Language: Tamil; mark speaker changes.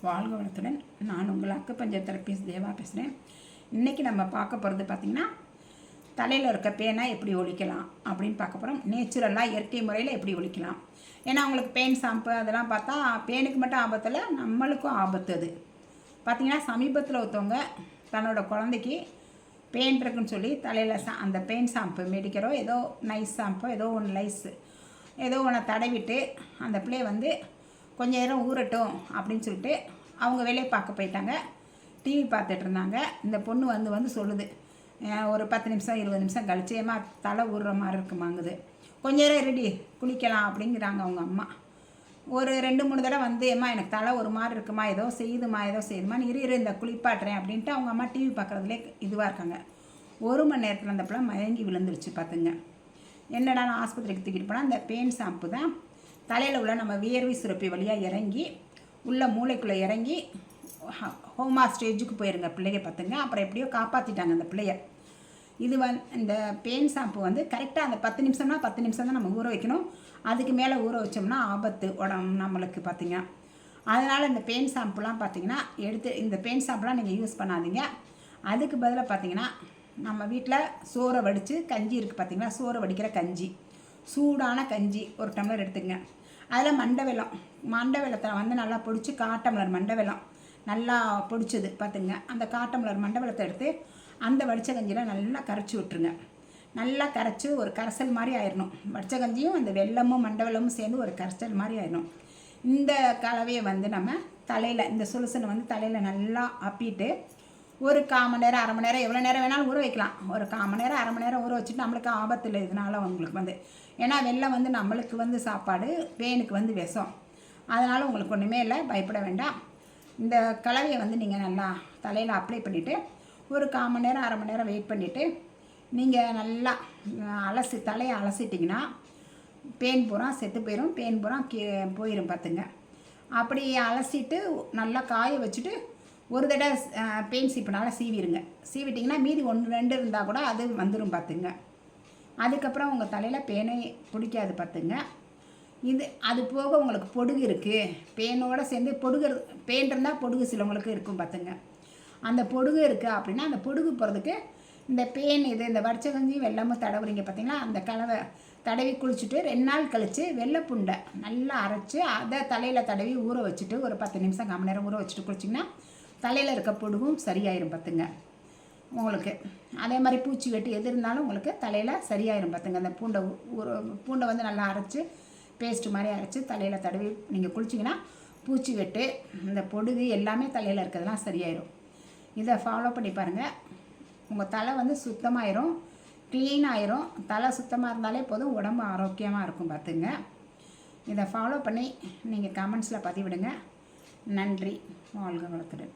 Speaker 1: வாழ்க வளத்துடன். நான் உங்கள் அக்குபஞ்சர் தெரபிஸ்ட் தேவா பேசுகிறேன். இன்றைக்கி நம்ம பார்க்க போகிறது பார்த்திங்கன்னா, தலையில் இருக்க பேனை எப்படி ஒழிக்கலாம் அப்படின்னு பார்க்க போகிறோம். நேச்சுரலாக இயற்கை முறையில் எப்படி ஒழிக்கலாம். ஏன்னா அவங்களுக்கு பேன் ஷாம்பு அதெல்லாம் பார்த்தா பேனுக்கு மட்டும் ஆபத்தில் நம்மளுக்கும் ஆபத்து. அது பார்த்திங்கன்னா சமீபத்தில் ஒருத்தவங்க தன்னோட குழந்தைக்கு பேன் இருக்குன்னு சொல்லி தலையில் அந்த பேன் ஷாம்பு மெடிக்கரோ ஏதோ நைஸ் ஷாம்போ ஏதோ ஒன்று ஏதோ ஒன்று தடவிட்டு அந்த பிள்ளைய வந்து கொஞ்சம் நேரம் ஊறட்டும் அப்படின்னு சொல்லிட்டு அவங்க வேலையை பார்க்க போயிட்டாங்க. டிவி பார்த்துட்டு இருந்தாங்க. இந்த பொண்ணு வந்து சொல்லுது, ஒரு 10 நிமிஷம் 20 நிமிஷம் கழிச்சு ஏமா தலை ஊறுற மாதிரி இருக்குமாங்குது. கொஞ்ச நேரம் ரெடி குளிக்கலாம் அப்படிங்கிறாங்க அவங்க அம்மா. ஒரு 2-3 தடவை வந்து ஏம்மா எனக்கு தலை ஒரு மாதிரி இருக்குமா, ஏதோ செய்யுதுமா நீ இரு இந்த குளிப்பாட்டுறேன் அப்படின்ட்டு அவங்க அம்மா டிவி பார்க்குறதுலே இதுவாக இருக்காங்க. 1 மணி நேரத்தில் அந்த பிள்ளை மயங்கி விழுந்துருச்சு பார்த்துங்க. என்னடா நான் ஆஸ்பத்திரிக்கு தூக்கிட்டு போனால் அந்த பேன் ஷாம்பு தான் தலையில் உள்ள நம்ம வியர்வை சுரப்பி வழியாக இறங்கி உள்ள மூளைக்குள்ளே இறங்கி ஹோமா ஸ்டேஜுக்கு போயிருங்க பிள்ளைய பார்த்துங்க. அப்புறம் எப்படியோ காப்பாற்றிட்டாங்க அந்த பிள்ளைய. இது இந்த பேன் ஷாம்பு வந்து கரெக்டாக அந்த 10 நிமிஷம்னா 10 நிமிஷம் தான் நம்ம ஊற வைக்கணும். அதுக்கு மேலே ஊற வச்சோம்னா ஆபத்து உடம்பு நம்மளுக்கு பார்த்திங்க. அதனால் இந்த பேன் ஷாம்புலாம் பார்த்திங்கன்னா இந்த பேன் ஷாம்புலாம் நீங்கள் யூஸ் பண்ணாதீங்க. அதுக்கு பதிலாக பார்த்திங்கன்னா நம்ம வீட்டில் சோறை வடித்து கஞ்சி இருக்குது பார்த்திங்கன்னா, சோறை வடிக்கிற கஞ்சி, சூடான கஞ்சி 1 டம்ளர் எடுத்துக்கங்க. அதில் மண்டை வெள்ளத்தை வந்து நல்லா பொடிச்சு 1/4 டம்ளர் மண்டை வெல்லம் நல்லா பொடிச்சது பார்த்துங்க. அந்த 1/4 டம்ளர் மண்டை வெள்ளத்தை எடுத்து அந்த வடித்த கஞ்சியில் நல்லா கரைச்சி விட்டுருங்க. நல்லா கரைச்சி ஒரு கரைசல் மாதிரி ஆயிடணும். வடித்த கஞ்சியும் அந்த வெல்லமும் மண்டை வெல்லமும் சேர்ந்து ஒரு கரைசல் மாதிரி ஆயிடணும். இந்த கலவையை வந்து நம்ம தலையில் இந்த சுலுசனை வந்து தலையில் நல்லா அப்பிட்டு ஒரு 1/4 மணி நேரம் 1/2 மணி நேரம் எவ்வளோ நேரம் வேணாலும் ஊற வைக்கலாம். ஒரு 1/4 மணி நேரம் 1/2 மணி நேரம் ஊற வச்சுட்டு நம்மளுக்கு ஆபத்து இல்லை. இதனால் உங்களுக்கு வந்து ஏன்னா வெள்ளம் வந்து நம்மளுக்கு வந்து சாப்பாடு, பேனுக்கு வந்து விஷம். அதனால் உங்களுக்கு ஒன்றுமே இல்லை, பயப்பட வேண்டாம். இந்த கலவையை வந்து நீங்கள் நல்லா தலையில் அப்ளை பண்ணிவிட்டு ஒரு 1/4 மணி நேரம் 1/2 மணி நேரம் வெயிட் பண்ணிவிட்டு நீங்கள் நல்லா தலையை அலசிட்டிங்கன்னா பேன் பூரா செத்து போயிடும், பேன் பூரா போயிடும் பார்த்துங்க. அப்படி அலசிட்டு நல்லா காய வச்சுட்டு ஒரு தடவை பெயின் சீப்புனால் சீவிட்டிங்கன்னா மீதி 1-2 இருந்தால் கூட அது வந்துடும் பார்த்துங்க. அதுக்கப்புறம் உங்கள் தலையில் பேனை பிடிக்காது பார்த்துங்க. அது போக உங்களுக்கு பொடுகு இருக்குது, பேனோடு சேர்ந்து பேன் இருந்தால் பொடுகு சிலவங்களுக்கு இருக்கும் பார்த்துங்க. அந்த பொடுகு இருக்குது அப்படின்னா அந்த பொடுகு போகிறதுக்கு இந்த பேன் இந்த வடிச்ச கஞ்சி வெல்லமும் தடவுறீங்க பார்த்தீங்களா, அந்த கலவை தடவி குளிச்சுட்டு 2 நாள் கழித்து வெள்ளைப்புண்டை நல்லா அரைச்சி அதை தலையில் தடவி ஊற வச்சுட்டு ஒரு 10 நிமிஷம் 1/4 மணி நேரம் ஊற வச்சுட்டு குளிச்சிங்கன்னா தலையில் இருக்க பொடுகும் சரியாயிரும் பார்த்துங்க உங்களுக்கு. அதே மாதிரி பூச்சி வெட்டு எது இருந்தாலும் உங்களுக்கு தலையில் சரியாயிரும் பார்த்துங்க. அந்த பூண்டை வந்து நல்லா அரைச்சி பேஸ்ட்டு மாதிரி அரைச்சி தலையில் தடவி நீங்கள் குளிச்சிங்கன்னா பூச்சி வெட்டு இந்த பொடுகு எல்லாமே தலையில் இருக்கிறதுலாம் சரியாயிரும். இதை ஃபாலோ பண்ணி பாருங்கள். உங்கள் தலை வந்து சுத்தமாயிரும், க்ளீன் ஆயிரும். தலை சுத்தமாக இருந்தாலே போதும், உடம்பு ஆரோக்கியமாக இருக்கும் பார்த்துங்க. இதை ஃபாலோ பண்ணி நீங்கள் கமெண்ட்ஸில் பதிவிடுங்க. நன்றி. வாழ்க வளத்துடன்.